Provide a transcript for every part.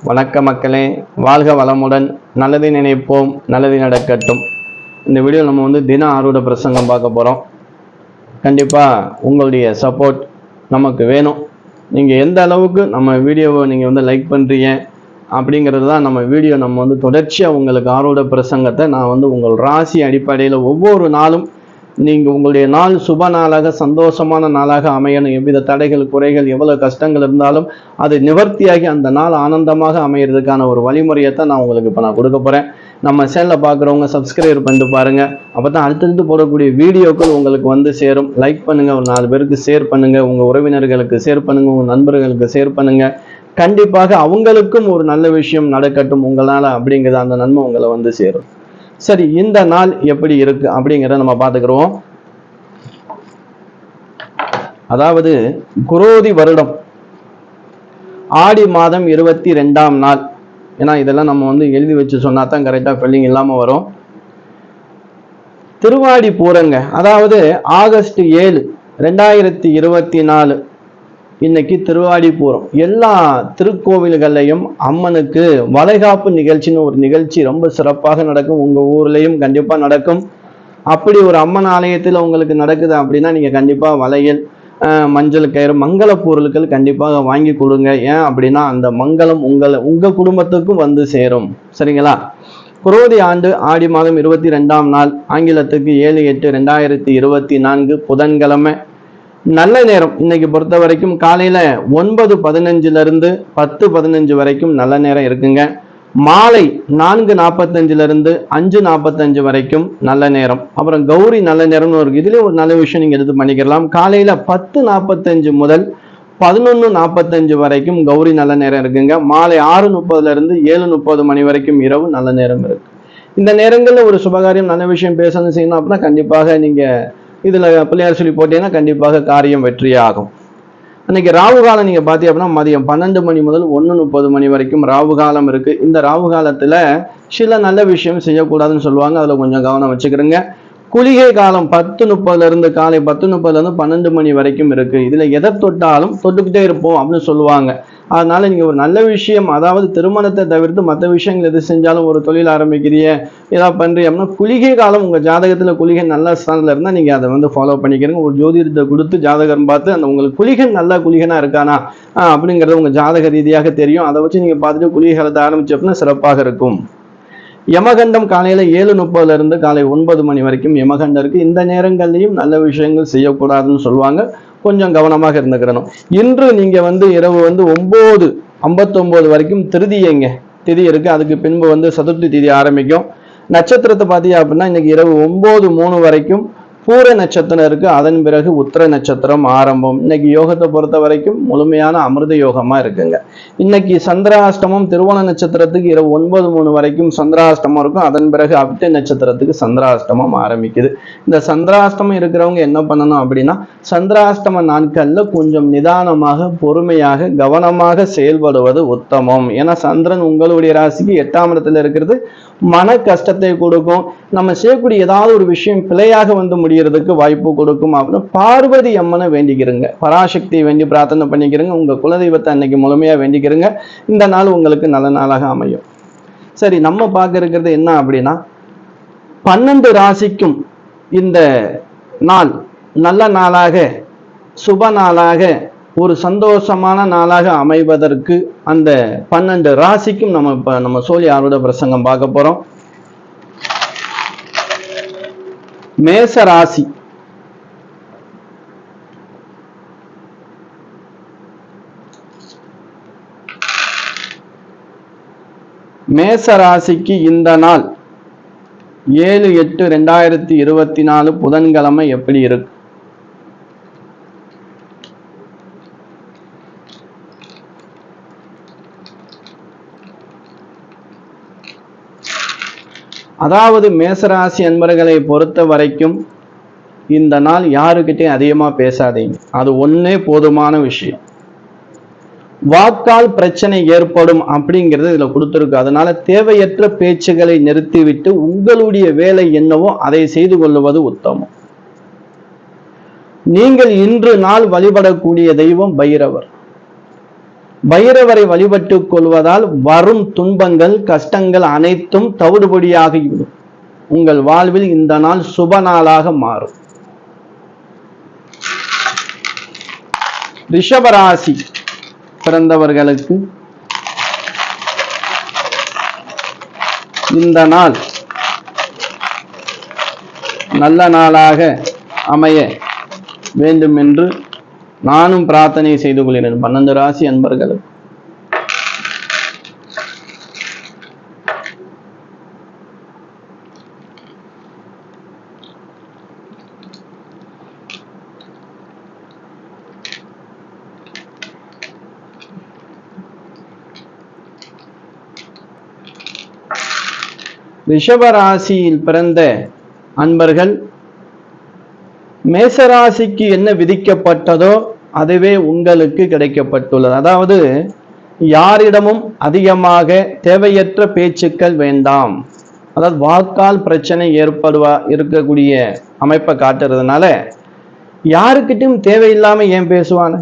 வணக்க மக்களே, வாழ்க வளமுடன். நல்லதை நினைப்போம், நல்லது நடக்கட்டும். இந்த வீடியோ நம்ம தின ஆரூட பிரசங்கம் பார்க்க போகிறோம். கண்டிப்பாக உங்களுடைய சப்போர்ட் நமக்கு வேணும். நீங்கள் எந்த அளவுக்கு நம்ம வீடியோவை நீங்கள் லைக் பண்ணுறீங்க அப்படிங்கிறது தான் நம்ம வீடியோ. நம்ம தொடர்ச்சியாக உங்களுக்கு ஆரூட பிரசங்கத்தை நான் உங்கள் ராசி அடிப்படையில் ஒவ்வொரு நாளும் நீங்கள் உங்களுடைய நாள் சுப நாளாக சந்தோஷமான நாளாக அமையணும். எவ்வித தடைகள் குறைகள் எவ்வளோ கஷ்டங்கள் இருந்தாலும் அது நிவர்த்தியாகி அந்த நாள் ஆனந்தமாக அமையிறதுக்கான ஒரு வழிமுறையை தான் நான் உங்களுக்கு இப்போ நான் கொடுக்க போகிறேன். நம்ம சேனலை பார்க்குறவங்க சப்ஸ்கிரைப் பண்ணிட்டு பாருங்கள். அப்போ தான் அடுத்தடுத்து போடக்கூடிய வீடியோக்கள் உங்களுக்கு சேரும். லைக் பண்ணுங்கள், ஒரு 4 பேருக்கு ஷேர் பண்ணுங்கள், உங்கள் உறவினர்களுக்கு ஷேர் பண்ணுங்கள், உங்கள் நண்பர்களுக்கு ஷேர் பண்ணுங்கள். கண்டிப்பாக அவங்களுக்கும் ஒரு நல்ல விஷயம் நடக்கட்டும் உங்களால் அப்படிங்கிறது அந்த நன்மை உங்களை சேரும். சரி, இந்த நாள் எப்படி இருக்கு அப்படிங்கிறத நம்ம பார்த்துக்கிறோம். அதாவது குரோதி வருடம் ஆடி மாதம் 22ஆம் நாள். ஏன்னா இதெல்லாம் நம்ம எழுதி வச்சு சொன்னா தான் கரெக்டாக ஃபெல்லிங் இல்லாமல் வரும். திருவாடி பூரங்க, அதாவது ஆகஸ்ட் 7, 2024 இன்னைக்கு திருவாடி பூரம். எல்லா திருக்கோவில்கள்லையும் அம்மனுக்கு வளைகாப்பு நிகழ்ச்சின்னு ஒரு நிகழ்ச்சி ரொம்ப சிறப்பாக நடக்கும். உங்கள் ஊர்லேயும் கண்டிப்பாக நடக்கும். அப்படி ஒரு அம்மன் ஆலயத்தில் உங்களுக்கு நடக்குது அப்படின்னா நீங்கள் கண்டிப்பாக வளையல், மஞ்சள் கயிறு, மங்கள பொருட்கள் கண்டிப்பாக வாங்கி கொடுங்க. ஏன் அப்படின்னா அந்த மங்களம் உங்கள் குடும்பத்துக்கும் சேரும். சரிங்களா? குரோதி ஆண்டு ஆடி மாதம் 22ஆம் நாள், ஆங்கிலத்துக்கு 7/8/2024 புதன்கிழமை. நல்ல நேரம் இன்னைக்கு பொறுத்த வரைக்கும் காலையில 9:15 10:15 வரைக்கும் நல்ல நேரம் இருக்குங்க. மாலை 4:45 5:45 வரைக்கும் நல்ல நேரம். அப்புறம் கௌரி நல்ல நேரம்னு இருக்கு. இதுல ஒரு நல்ல விஷயம் நீங்க எடுத்து பண்ணிக்கலாம். காலையில 10:45 முதல் 11:45 வரைக்கும் கௌரி நல்ல நேரம் இருக்குங்க. மாலை 6:30 7:30 மணி வரைக்கும் இரவு நல்ல நேரம் இருக்கு. இந்த நேரங்கள்ல ஒரு சுபகாரியம் நல்ல விஷயம் பேசணும் செய்யணும் அப்படின்னா கண்டிப்பாக நீங்க இதுல பிள்ளையார் சொல்லி போட்டீங்கன்னா கண்டிப்பாக காரியம் வெற்றியாகும். அன்னைக்கு ராகு காலம் நீங்க பாத்தீங்க அப்படின்னா மதியம் 12 மணி முதல் 1:30 மணி வரைக்கும் ராகு காலம் இருக்கு. இந்த ராகு காலத்துல சில நல்ல விஷயம் செய்யக்கூடாதுன்னு சொல்லுவாங்க. அதுல கொஞ்சம் கவனம் வச்சுக்கிறோங்க. குளிகை காலம் 10:30 காலை 10:30 12 மணி வரைக்கும் இருக்கு. இதுல எதை தொட்டாலும் தொட்டுக்கிட்டே இருப்போம் அப்படின்னு சொல்லுவாங்க. அதனால நீங்க ஒரு நல்ல விஷயம், அதாவது திருமணத்தை தவிர்த்து மற்ற விஷயங்கள் எது செஞ்சாலும், ஒரு தொழில் ஆரம்பிக்கிறீங்க ஏதாவது பண்றீங்க அப்படின்னா குளிகை காலம் உங்க ஜாதகத்துல குளிகை நல்ல ஸ்தானத்துல இருந்தா நீங்க அதை ஃபாலோ பண்ணிக்கிறீங்க. ஒரு ஜோதிடத்தை கொடுத்து ஜாதகம் பார்த்து அந்த உங்களுக்கு குளிகை நல்ல குளிகனா இருக்கானா அப்படிங்கிறது உங்க ஜாதக ரீதியாக தெரியும். அதை வச்சு நீங்க பார்த்துட்டு குளிகை காலத்தை ஆரம்பிச்சு அப்படின்னா சிறப்பாக இருக்கும். யமகண்டம் காலையில 7:30 காலை 9 மணி வரைக்கும் யமகண்டம் இருக்கு. இந்த நேரங்கள்லையும் நல்ல விஷயங்கள் செய்யக்கூடாதுன்னு சொல்லுவாங்க. கொஞ்சம் கவனமாக இருந்துக்கிறணும். இன்று நீங்க இரவு 9:59 வரைக்கும் திருதியங்க திதி இருக்கு. அதுக்கு பின்பு சதுர்த்தி திதி ஆரம்பிக்கும். நட்சத்திரத்தை பார்த்தீங்க அப்படின்னா இன்னைக்கு இரவு 9:03 வரைக்கும் பூர நட்சத்திரம் இருக்கு. அதன் பிறகு உத்திர நட்சத்திரம் ஆரம்பம். இன்னைக்கு யோகத்தை பொறுத்த வரைக்கும் முழுமையான அமிர்த யோகமா இருக்குங்க. இன்னைக்கு சந்திராஷ்டமம் திருவோண நட்சத்திரத்துக்கு இரவு 9:03 வரைக்கும் சந்திராஷ்டமம் இருக்கும். அதன் பிறகு அவிட்ட நட்சத்திரத்துக்கு சந்திராஷ்டமம் ஆரம்பிக்குது. இந்த சந்திராஷ்டமம் இருக்கிறவங்க என்ன பண்ணணும் அப்படின்னா சந்திராஷ்டம நாட்கள்ல கொஞ்சம் நிதானமாக பொறுமையாக கவனமாக செயல்படுவது உத்தமம். ஏன்னா சந்திரன் உங்களுடைய ராசிக்கு 8ஆம் இடத்துல இருக்கிறது மன கஷ்டத்தை கொடுக்கும். நம்ம செய்யக்கூடிய ஏதாவது ஒரு விஷயம் பிழையாக முடியறதுக்கு வாய்ப்பு கொடுக்கும். அப்படின்னு பார்வதி அம்மனை வேண்டிக்கிறங்க, பராசக்தியை வேண்டி பிரார்த்தனை பண்ணிக்கிறங்க. உங்க குலதெய்வத்தை அன்னைக்கு முழுமையா வேண்டிக்கிறங்க. இந்த நாள் உங்களுக்கு நல்ல நாளாக அமையும். சரி, நம்ம பார்க்க இருக்கிறது என்ன அப்படின்னா 12 ராசிக்கும் இந்த நாள் நல்ல நாளாக சுப நாளாக ஒரு சந்தோஷமான நாளாக அமைவதற்கு அந்த 12 ராசிக்கும் நம்ம சோழி ஆரூட பிரசங்கம் பார்க்க போறோம். மேச ராசி. மேச ராசிக்கு இந்த நாள் 7/8/2024 புதன்கிழமை எப்படி இருக்கு? அதாவது மேசராசி அன்பர்களை பொறுத்த வரைக்கும் இந்த நாள் யாருக்கிட்டே அதிகமா பேசாதீங்க. அது ஒன்னே போதுமான விஷயம். வாக்கால் பிரச்சனை ஏற்படும் அப்படிங்கிறது இதுல கொடுத்துருக்கு. அதனால தேவையற்ற பேச்சுகளை நிறுத்திவிட்டு உங்களுடைய வேலை என்னவோ அதை செய்து கொள்வது உத்தமம். நீங்கள் இன்று நாள் வழிபடக்கூடிய தெய்வம் பைரவர். பைரவரை வழிபட்டுக் கொள்வதால் வரும் துன்பங்கள் கஷ்டங்கள் அனைத்தும் தவிடுபடியாகிவிடும். உங்கள் வாழ்வில் இந்த நாள் சுப நாளாக மாறும். ரிஷபராசி பிறந்தவர்களுக்கு இந்த நாள் நல்ல நாளாக அமைய வேண்டும் என்று நானும் பிரார்த்தனை செய்து கொள்கிறேன். 12 ராசி அன்பர்களுக்கு ரிஷபராசியில் பிறந்த அன்பர்கள் மேசராசிக்கு என்ன விதிக்கப்பட்டதோ அதுவே உங்களுக்கு கிடைக்கப்பட்டுள்ளது. அதாவது யாரிடமும் அதிகமாக தேவையற்ற பேச்சுக்கள் வேண்டாம். அதாவது வாக்கால் பிரச்சனை இருக்கக்கூடிய அமைப்பை காட்டுறதுனால யாருக்கிட்டையும் தேவையில்லாம ஏன் பேசுவான,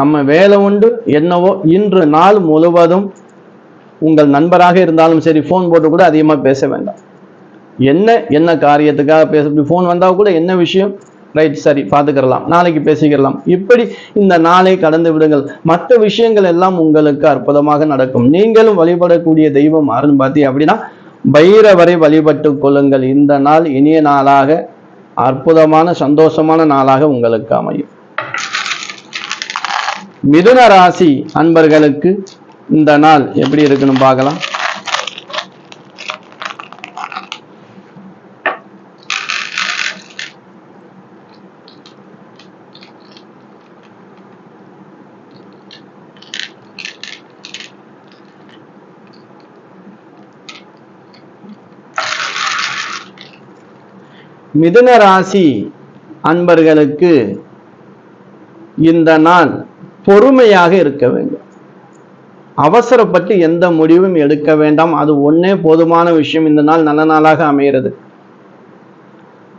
நம்ம வேலை உண்டு என்னவோ. இன்று நாள் முழுவதும் உங்கள் நண்பராக இருந்தாலும் சரி, ஃபோன் போட்டு கூட அதிகமாக பேச வேண்டாம். என்ன காரியத்துக்காக பேச, ஃபோன் வந்தால் கூட என்ன விஷயம், ரைட் சரி பார்த்துக்கிறலாம், நாளைக்கு பேசிக்கிறலாம், இப்படி இந்த நாளை கடந்து விடுங்கள். மற்ற விஷயங்கள் எல்லாம் உங்களுக்கு அற்புதமாக நடக்கும். நீங்களும் வழிபடக்கூடிய தெய்வம் யாருன்னு பார்த்தீங்க அப்படின்னா பைரவரை வழிபட்டு கொள்ளுங்கள். இந்த நாள் இனிய நாளாக, அற்புதமான சந்தோஷமான நாளாக உங்களுக்கு அமையும். மிதுன ராசி அன்பர்களுக்கு இந்த நாள் எப்படி இருக்குன்னு பார்க்கலாம். மிதுன ராசி அன்பர்களுக்கு இந்த நாள் பொறுமையாக இருக்க வேண்டும். அவசரப்பட்டு எந்த முடிவும் எடுக்க வேண்டாம். அது ஒன்னே போதுமான விஷயம் இந்த நாள் நல்ல நாளாக அமைகிறது.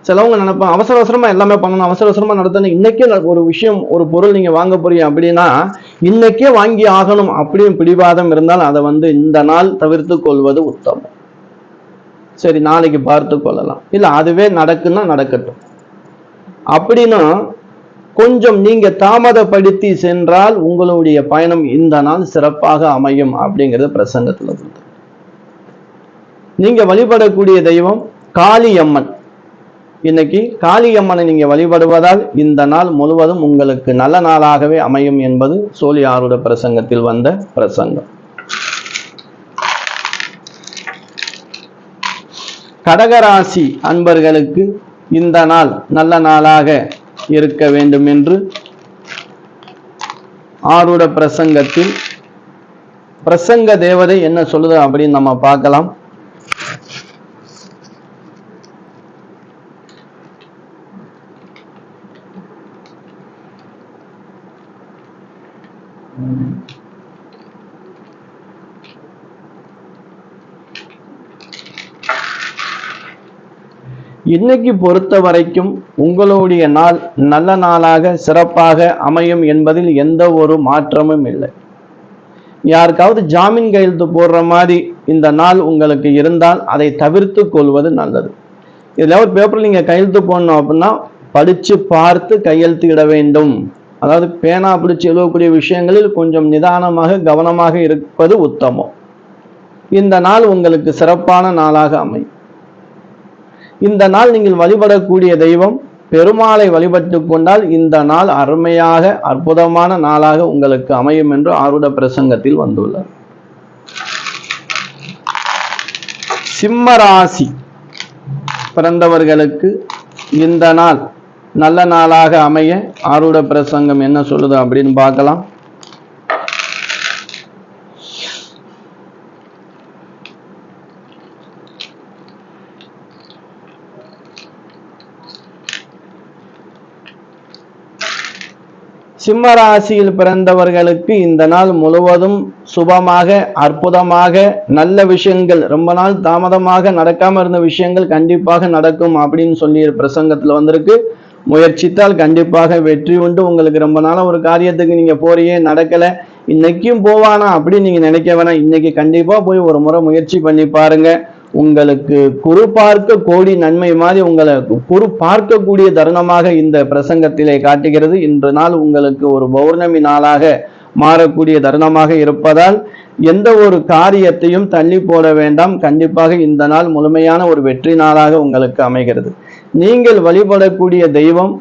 சிலவங்க நினைப்பாங்க அவசரமா எல்லாமே பண்ணணும், அவசரமா நடத்தணும். இன்னைக்கே ஒரு விஷயம், ஒரு பொருள் நீங்க வாங்க போறீங்க அப்படின்னா இன்னைக்கே வாங்கி ஆகணும் அப்படின்னு பிடிவாதம் இருந்தால் அதை இந்த நாள் தவிர்த்து கொள்வது உத்தமம். சரி நாளைக்கு பார்த்து கொள்ளலாம், இல்ல அதுவே நடக்குன்னா நடக்கட்டும் அப்படின்னு கொஞ்சம் நீங்க தாமதப்படுத்தி சென்றால் உங்களுடைய பயணம் இந்த நாள் சிறப்பாக அமையும் அப்படிங்கிறது பிரசங்கத்துல கொடுத்து. நீங்க வழிபடக்கூடிய தெய்வம் காளியம்மன். இன்னைக்கு காளியம்மனை நீங்க வழிபடுவதால் இந்த நாள் முழுவதும் உங்களுக்கு நல்ல நாளாகவே அமையும் என்பது சோழியாருடைய பிரசங்கத்தில் வந்த பிரசங்கம். கடகராசி அன்பர்களுக்கு இந்த நாள் நல்ல நாளாக இருக்க வேண்டும் என்று ஆருட பிரசங்கத்தில் பிரசங்க தேவதை என்ன சொல்லுது அப்படின்னு நம்ம பார்க்கலாம். இன்னைக்கு பொறுத்த வரைக்கும் உங்களுடைய நாள் நல்ல நாளாக சிறப்பாக அமையும் என்பதில் எந்த ஒரு மாற்றமும் இல்லை. யாருக்காவது ஜாமீன் கையெழுத்து போடுற மாதிரி இந்த நாள் உங்களுக்கு இருந்தால் அதை தவிர்த்து கொள்வது நல்லது. இதுல ஒரு பேப்பர் நீங்க கையெழுத்து போடணும் அப்படின்னா படிச்சு பார்த்து கையெழுத்து இட வேண்டும். அதாவது பேனா பிடிச்சு எழுதக்கூடிய விஷயங்களில் கொஞ்சம் நிதானமாக கவனமாக இருப்பது உத்தமம். இந்த நாள் உங்களுக்கு சிறப்பான நாளாக அமையும். இந்த நாள் நீங்கள் வழிபடக்கூடிய தெய்வம் பெருமாளை வழிபட்டு கொண்டால் இந்த நாள் அருமையாக அற்புதமான நாளாக உங்களுக்கு அமையும் என்று ஆருட பிரசங்கத்தில் வந்துள்ளார். சிம்ம ராசி பிறந்தவர்களுக்கு இந்த நாள் நல்ல நாளாக அமைய ஆருட பிரசங்கம் என்ன சொல்லுது அப்படின்னு பார்க்கலாம். சிம்ம ராசியில் பிறந்தவர்களுக்கு இந்த நாள் முழுவதும் சுபமாக அற்புதமாக நல்ல விஷயங்கள், ரொம்ப நாள் தாமதமாக நடக்காம இருந்த விஷயங்கள் கண்டிப்பாக நடக்கும் அப்படின்னு சொல்லி பிரசங்கத்துல வந்திருக்கு. முயற்சித்தால் கண்டிப்பாக வெற்றி உண்டு. உங்களுக்கு ரொம்ப நாளா ஒரு காரியத்துக்கு நீங்க போறியே நடக்கல, இன்னைக்கும் போவானா அப்படின்னு நீங்க நினைக்க வேணாம். இன்னைக்கு கண்டிப்பா போய் ஒரு முறை முயற்சி பண்ணி பாருங்க. உங்களுக்கு குரு பார்க்க கோடி நன்மை மாதிரி உங்களை குரு பார்க்கக்கூடிய தருணமாக இந்த பிரசங்கத்திலே காட்டுகிறது. இன்று நாள் உங்களுக்கு ஒரு பௌர்ணமி நாளாக மாறக்கூடிய தருணமாக இருப்பதால் எந்த ஒரு காரியத்தையும் தள்ளி போட வேண்டாம். கண்டிப்பாக இந்த நாள் முழுமையான ஒரு வெற்றி நாளாக உங்களுக்கு அமைகிறது. நீங்கள் வழிபடக்கூடிய தெய்வம்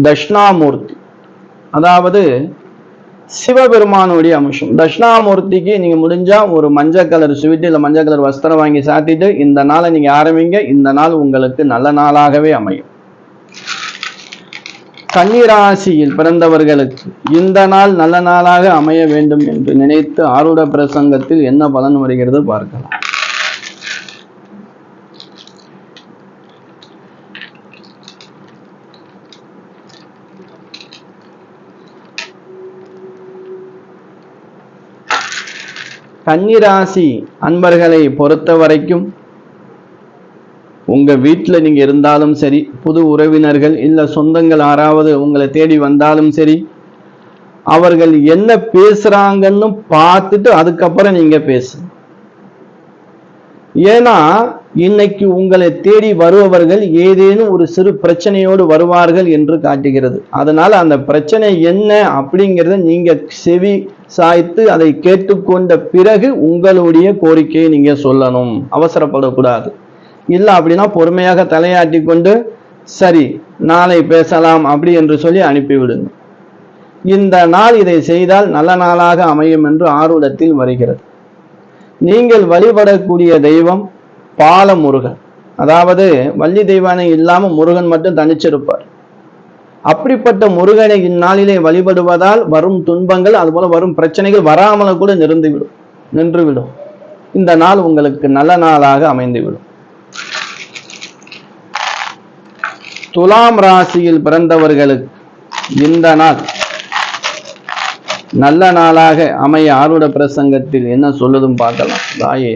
தட்சிணாமூர்த்தி, அதாவது சிவபெருமானுடைய அம்சம். தட்சிணாமூர்த்திக்கு நீங்க முடிஞ்சா ஒரு மஞ்சள் கலர் ஸ்வீட் இல்ல மஞ்சள் கலர் வஸ்திரம் வாங்கி சாத்திட்டு இந்த நாளை நீங்க ஆரம்பிங்க. இந்த நாள் உங்களுக்கு நல்ல நாளாகவே அமையும். கன்னிராசியில் பிறந்தவர்களுக்கு இந்த நாள் நல்ல நாளாக அமைய வேண்டும் என்று நினைத்து ஆரூட பிரசங்கத்தில் என்ன பலன் வருகிறது பார்க்கலாம். கன்னிராசி அன்பர்களை பொறுத்த வரைக்கும் உங்க வீட்டுல நீங்க இருந்தாலும் சரி, புது உறவினர்கள் இல்ல சொந்தங்கள் யாராவது உங்களை தேடி வந்தாலும் சரி, அவர்கள் என்ன பேசுறாங்கன்னு பார்த்துட்டு அதுக்கப்புறம் நீங்க பேசு. ஏன்னா இன்னைக்கு உங்களை தேடி வருபவர்கள் ஏதேனும் ஒரு சிறு பிரச்சனையோடு வருவார்கள் என்று காட்டுகிறது. அதனால அந்த பிரச்சனை என்ன அப்படிங்கிறத நீங்க செவி சாய்த்து அதை கேட்டுக்கொண்ட பிறகு உங்களுடைய கோரிக்கையை நீங்க சொல்லணும். அவசரப்படக்கூடாது. இல்லை அப்படின்னா பொறுமையாக தலையாட்டி கொண்டு சரி நாளை பேசலாம் அப்படி என்று சொல்லி அனுப்பிவிடுங்க. இந்த நாள் இதை செய்தால் நல்ல நாளாக அமையும் என்று ஆரூடத்தில் வருகிறது. நீங்கள் வழிபடக்கூடிய தெய்வம் பாலமுருகன், அதாவது வள்ளி தெய்வானை இல்லாம முருகன் மட்டும் தனிச்சிருப்பார். அப்படிப்பட்ட முருகனை இந்நாளிலே வழிபடுவதால் வரும் துன்பங்கள் அதுபோல வரும் பிரச்சனைகள் வராமல கூட நின்றுவிடும். இந்த நாள் உங்களுக்கு நல்ல நாளாக அமைந்துவிடும். துலாம் ராசியில் பிறந்தவர்களுக்கு இந்த நாள் நல்ல நாளாக அமைய ஆரூட பிரசங்கத்தில் என்ன சொல்லுதும் பார்க்கலாம். தாயே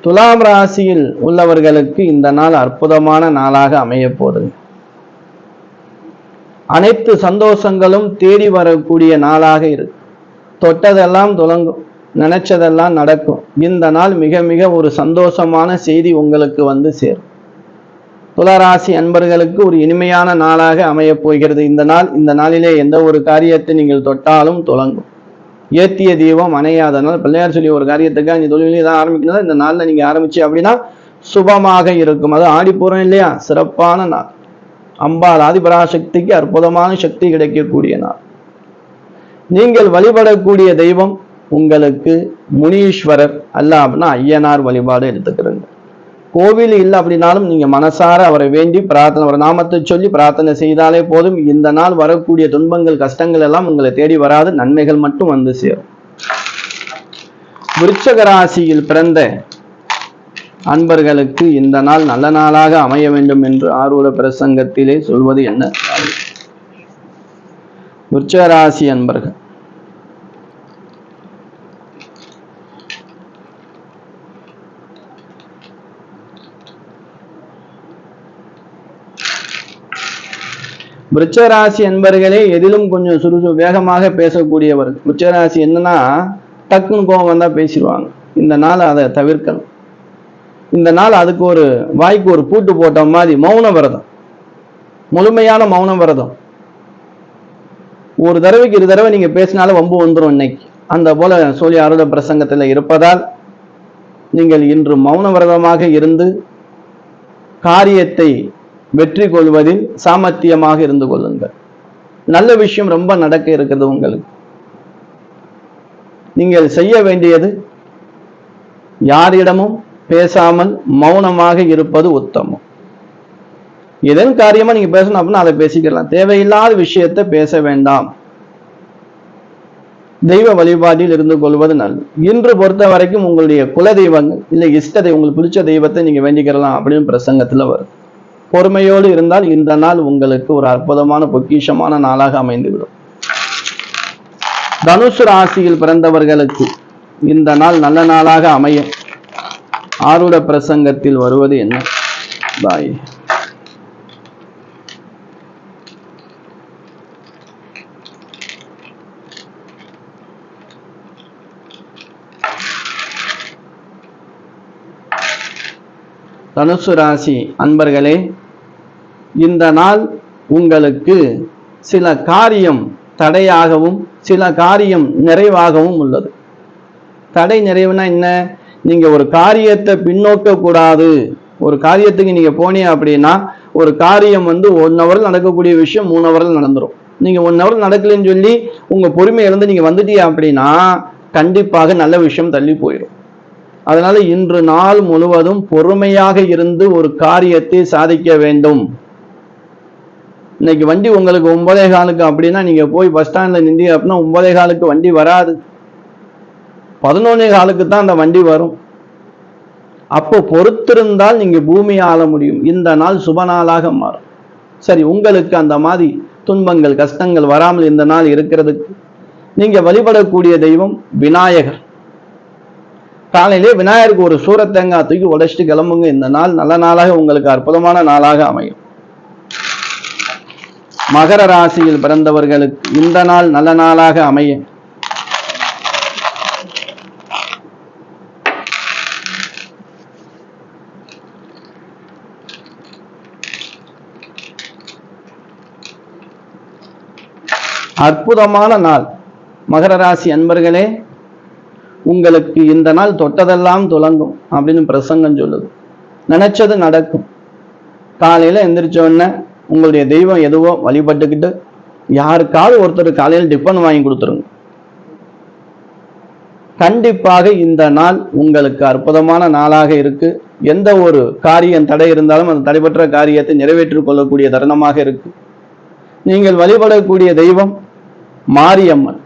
துலாம் ராசியில் உள்ளவர்களுக்கு இந்த நாள் அற்புதமான நாளாக அமைய போகுது. அனைத்து சந்தோஷங்களும் தேடி வரக்கூடிய நாளாக இருக்கு. தொட்டதெல்லாம் துலங்கும், நினைச்சதெல்லாம் நடக்கும். இந்த நாள் மிக மிக ஒரு சந்தோஷமான செய்தி உங்களுக்கு வந்து சேரும். துளாராசி அன்பர்களுக்கு ஒரு இனிமையான நாளாக அமைய போகிறது இந்த நாளிலே எந்த ஒரு காரியத்தை நீங்கள் தொட்டாலும் துலங்கும். ஏத்திய தீபம் அணையாத நாள். பிள்ளையார் சொல்லி ஒரு காரியத்துக்காக நீ தொழிலே தான் ஆரம்பிக்கணும். இந்த நாள்ல நீங்க ஆரம்பிச்சு அப்படின்னா சுபமாக இருக்கும். அது ஆடிப்பூரம் இல்லையா, சிறப்பான நாள். அம்பாள் ஆதிபராசக்திக்கு அற்புதமான சக்தி கிடைக்கக்கூடிய நாள். நீங்கள் வழிபடக்கூடிய தெய்வம் உங்களுக்கு முனீஸ்வரர் அல்ல அப்படின்னா ஐயனார் வழிபாடு எடுத்துக்கிறீங்க. கோவில் இல்லை அப்படின்னாலும் நீங்க மனசார அவரை வேண்டி பிரார்த்தனை, ஒரு நாமத்தை சொல்லி பிரார்த்தனை செய்தாலே போதும். இந்த நாள் வரக்கூடிய துன்பங்கள் கஷ்டங்கள் எல்லாம் உங்களை தேடி வராது, நன்மைகள் மட்டும் வந்து சேரும். விருச்சக ராசியில் பிறந்த அன்பர்களுக்கு இந்த நாள் நல்ல நாளாக அமைய வேண்டும் என்று ஆரூட பிரசங்கத்திலே சொல்வது என்ன? விருச்சக ராசி அன்பர்கள் விருச்சராசி என்பர்களே எதிலும் கொஞ்சம் வேகமாக பேசக்கூடியவர். விருச்சராசி என்னன்னா டக்குன்னு கோபம் வந்தா பேசிடுவாங்க. இந்த நாள் அதை தவிர்க்கணும். இந்த நாள் அதுக்கு ஒரு வாய்க்கு ஒரு பூட்டு போட்ட மாதிரி மௌன விரதம், முழுமையான மௌன விரதம். ஒரு தடவைக்கு 2 தடவை நீங்க பேசினாலும் வம்பு வந்துடும். இன்னைக்கு அந்த போல சொல்லி ஆரூட பிரசங்கத்துல இருப்பதால் நீங்கள் இன்று மௌன விரதமாக இருந்து காரியத்தை வெற்றி கொள்வதில் சாமர்த்தியமாக இருந்து கொள்ளுங்கள். நல்ல விஷயம் ரொம்ப நடக்க இருக்கிறது உங்களுக்கு. நீங்கள் செய்ய வேண்டியது யாரிடமும் பேசாமல் மௌனமாக இருப்பது உத்தமம். எதன் காரியமா நீங்க பேசணும் அப்படின்னா அதை பேசிக்கலாம். தேவையில்லாத விஷயத்தை பேச வேண்டாம். தெய்வ வழிபாட்டில் இருந்து கொள்வது நல்லது. இன்று பொறுத்த வரைக்கும் உங்களுடைய குல தெய்வங்கள் இல்லை இஷ்டத்தை, உங்களுக்கு பிடிச்ச தெய்வத்தை நீங்க வேண்டிக்கிறலாம் அப்படின்னு பிரசங்கத்துல வரும். பொறுமையோடு இருந்தால் இந்த நாள் உங்களுக்கு ஒரு அற்புதமான பொக்கிஷமான நாளாக அமைந்துவிடும். தனுசு ராசியில் பிறந்தவர்களுக்கு இந்த நாள் நல்ல நாளாக அமைய ஆருட பிரசங்கத்தில் வருவது என்ன? பாய். தனுசு ராசி அன்பர்களே, இந்த நாள் உங்களுக்கு சில காரியம் தடையாகவும் சில காரியம் நிறைவாகவும் உள்ளது. தடை நிறைவுனா என்ன? நீங்க ஒரு காரியத்தை பின்னோக்க கூடாது. ஒரு காரியத்துக்கு நீங்க போனீங்க அப்படின்னா ஒரு காரியம் 1 ஹவர்ல நடக்கக்கூடிய விஷயம் 3 ஹவர்ல நடந்துடும். நீங்க 1 ஹவர் நடக்கலன்னு சொல்லி உங்க பொறுமை இழந்து நீங்க வந்துட்டீங்க அப்படின்னா கண்டிப்பாக நல்ல விஷயம் தள்ளி போயிடும். அதனால இன்று நாள் முழுவதும் பொறுமையாக இருந்து ஒரு காரியத்தை சாதிக்க வேண்டும். இன்னைக்கு வண்டி உங்களுக்கு 9:15 அப்படின்னா நீங்க போய் பஸ் ஸ்டாண்ட்ல நின்றீங்க அப்படின்னா 9:15 வண்டி வராது, 11:15 தான் அந்த வண்டி வரும். அப்போ பொறுத்திருந்தால் நீங்க பூமியை ஆள முடியும். இந்த நாள் சுப நாளாக மாறும். சரி, உங்களுக்கு அந்த மாதிரி துன்பங்கள் கஷ்டங்கள் வராமல் இந்த நாள் இருக்கிறதுக்கு நீங்க வழிபடக்கூடிய தெய்வம் விநாயகர். காலையிலே விநாயகருக்கு ஒரு சூரத்தேங்காய் தூக்கி உடைச்சிட்டு கிளம்புங்க. இந்த நாள் நல்ல நாளாக உங்களுக்கு அற்புதமான நாளாக அமையும். மகர ராசியில் பிறந்தவர்களுக்கு இந்த நாள் நல்ல நாளாக அமைய அற்புதமான நாள். மகர ராசி அன்பர்களே, உங்களுக்கு இந்த நாள் தொட்டதெல்லாம் துலங்கும் அப்படின்னு பிரசங்கம் சொல்லுது. நினைச்சது நடக்கும். காலையில எந்திரிச்ச உடனே உங்களுடைய தெய்வம் எதுவோ வழிபட்டுக்கிட்டு யாருக்காவது ஒருத்தர் காலையில் டிஃபன் வாங்கி கொடுத்துருங்க. கண்டிப்பாக இந்த நாள் உங்களுக்கு அற்புதமான நாளாக இருக்கு. எந்த ஒரு காரியம் தடை இருந்தாலும் அந்த தடைபெற்ற காரியத்தை நிறைவேற்றிக் கொள்ளக்கூடிய தருணமாக இருக்கு. நீங்கள் வழிபடக்கூடிய தெய்வம் மாரியம்மன்.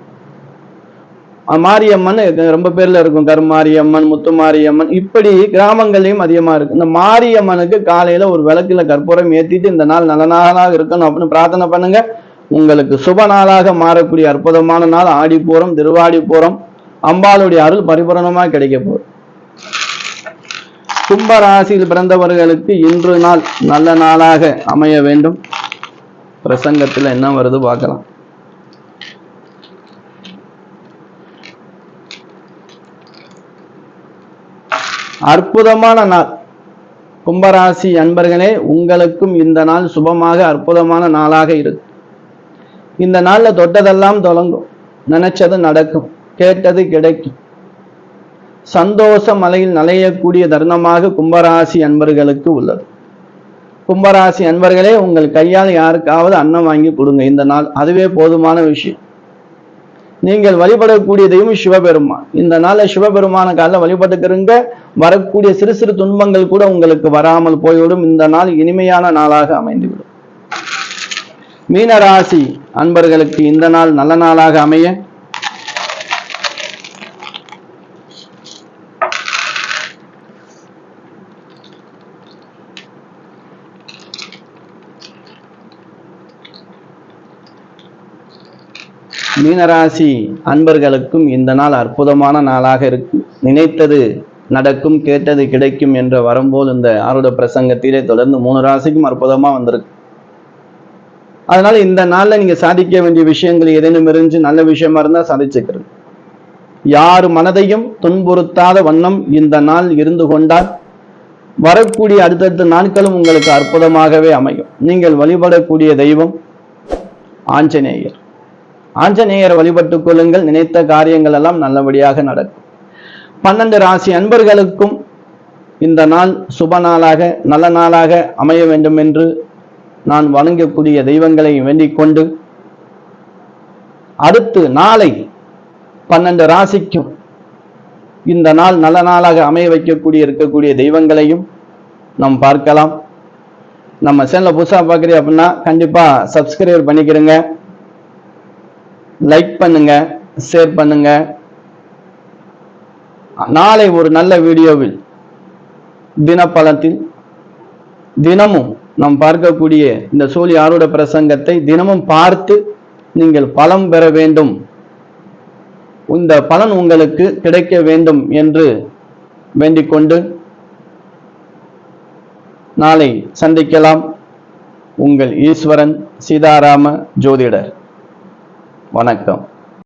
மாரியம்மன் ரொம்ப பேர்ல இருக்கும். கருமாரியம்மன், முத்துமாரியம்மன், இப்படி கிராமங்கள்லயும் அதிகமா இருக்கு. இந்த மாரியம்மனுக்கு காலையில ஒரு விளக்குல கற்பூரம் ஏத்திட்டு இந்த நாள் நல்ல நாளாக இருக்கணும் அப்படின்னு பிரார்த்தனை பண்ணுங்க. உங்களுக்கு சுப நாளாக மாறக்கூடிய அற்புதமான நாள் ஆடிப்பூரம், திருவாடிப்பூரம். அம்பாளுடைய அருள் பரிபூரணமா கிடைக்க போகுது. கும்ப ராசியில் பிறந்தவர்களுக்கு இன்று நாள் நல்ல நாளாக அமைய வேண்டும். பிரசங்கத்துல என்ன வருது பார்க்கலாம். அற்புதமான நாள். கும்பராசி அன்பர்களே, உங்களுக்கும் இந்த நாள் சுபமாக அற்புதமான நாளாக இருக்கு. இந்த நாள்ல தொட்டதெல்லாம் தொடங்கும், நினைச்சது நடக்கும், கேட்டது கிடைக்கும். சந்தோஷ மலையில் நலையக்கூடிய தருணமாக கும்பராசி அன்பர்களுக்கு உள்ளது. கும்பராசி அன்பர்களே, உங்கள் கையால் யாருக்காவது அன்னம் வாங்கி கொடுங்க இந்த நாள். அதுவே போதுமான விஷயம். நீங்கள் வழிபடக்கூடிய தெய்வம் சிவபெருமான். இந்த நாள சிவபெருமான காலைல வழிபட்டுக்கிறங்க. வரக்கூடிய சிறு சிறு துன்பங்கள் கூட உங்களுக்கு வராமல் போய்விடும். இந்த நாள் இனிமையான நாளாக அமைந்துவிடும். மீனராசி அன்பர்களுக்கு இந்த நாள் நல்ல நாளாக அமைய மீனராசி அன்பர்களுக்கும் இந்த நாள் அற்புதமான நாளாக இருக்கு. நினைத்தது நடக்கும், கேட்டது கிடைக்கும் என்ற வரும்போது இந்த ஆருட பிரசங்கத்திலே தொடர்ந்து 3 ராசிக்கும் அற்புதமா வந்திருக்கு. அதனால இந்த நாள்ல நீங்க சாதிக்க வேண்டிய விஷயங்கள் ஏதேனும் இருந்து நல்ல விஷயமா இருந்தா சாதிச்சுக்கிறது. யார் மனதையும் துன்புறுத்தாத வண்ணம் இந்த நாள் இருந்து கொண்டால் வரக்கூடிய அடுத்தடுத்த நாட்களும் உங்களுக்கு அற்புதமாகவே அமையும். நீங்கள் வழிபடக்கூடிய தெய்வம் ஆஞ்சநேயர். ஆஞ்சநேயர் வழிபட்டுக் கொள்ளுங்கள். நினைத்த காரியங்கள் எல்லாம் நல்லபடியாக நடக்கும். 12 ராசி அன்பர்களுக்கும் இந்த நாள் சுப நாளாக நல்ல நாளாக அமைய வேண்டும் என்று நான் வணங்கக்கூடிய தெய்வங்களை வேண்டிக் கொண்டு அடுத்து நாளை 12 ராசிக்கும் இந்த நாள் நல்ல நாளாக அமைய இருக்கக்கூடிய தெய்வங்களையும் நாம் பார்க்கலாம். நம்ம சேனலை புதுசா பார்க்குறீங்க அப்படின்னா கண்டிப்பா சப்ஸ்கிரைப் பண்ணிக்கிறங்க, லைக் பண்ணுங்க, ஷேர் பண்ணுங்க. நாளை ஒரு நல்ல வீடியோவில் தினப்பலத்தில் தினமும் நாம் பார்க்கக்கூடிய இந்த சூழி ஆருட பிரசங்கத்தை தினமும் பார்த்து நீங்கள் பலம் பெற வேண்டும் இந்த பலன் உங்களுக்கு கிடைக்க வேண்டும் என்று வேண்டிக்கொண்டு நாளை சந்திக்கலாம். உங்கள் ஈஸ்வரன் சீதாராம ஜோதிடர். வணக்கம்.